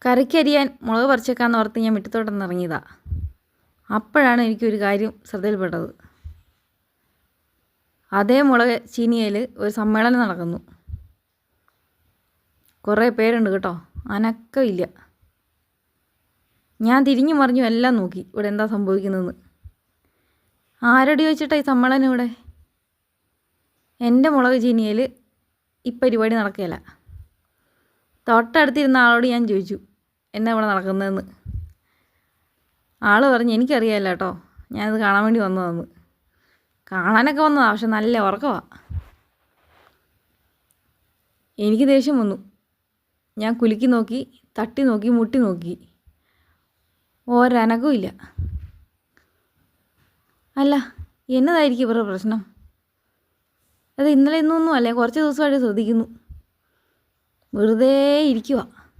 കറിക്കരിയാൻ മുളക് പറിച്ചേക്കാന്ന് ഓർത്ത് ഞാൻ മുറ്റത്തോട്ടൊന്ന് ഇറങ്ങിയതാ. അപ്പോഴാണ് എനിക്കൊരു കാര്യം ശ്രദ്ധയിൽപ്പെട്ടത്. അതേ മുളക് ചീനിയയിൽ ഒരു സമ്മേളനം നടക്കുന്നു. കുറേ പേരുണ്ട് കേട്ടോ, അനക്കമില്ല. ഞാൻ തിരിഞ്ഞു മറിഞ്ഞു എല്ലാം നോക്കി ഇവിടെ എന്താ സംഭവിക്കുന്നതെന്ന്. ആരോട് ചോദിച്ചിട്ടാണ് ഈ സമ്മേളനം ഇവിടെ? എൻ്റെ മുളക് ചീനിയയിൽ ഈ പരിപാടി നടക്കുകയില്ല. തൊട്ടടുത്തിരുന്ന ആളോട് ഞാൻ ചോദിച്ചു എന്നാ ഇവിടെ നടക്കുന്നതെന്ന്. ആൾ പറഞ്ഞു എനിക്കറിയാമല്ലോ കേട്ടോ, ഞാനത് കാണാൻ വേണ്ടി വന്നതെന്ന്. കാണാനൊക്കെ വന്നതാണ്, പക്ഷെ നല്ല ഉറക്കമാണ്. എനിക്ക് ദേഷ്യം വന്നു. ഞാൻ കുലുക്കി നോക്കി, തട്ടി നോക്കി, മുട്ടി നോക്കി, ഒരനക്കവും ഇല്ല. അല്ല, എന്നതായിരിക്കും ഇവരുടെ പ്രശ്നം? അത് ഇന്നലെ ഇന്നൊന്നും അല്ലേ, കുറച്ച് ദിവസമായിട്ട് ശ്രദ്ധിക്കുന്നു. വെറുതെ ഇരിക്കുക.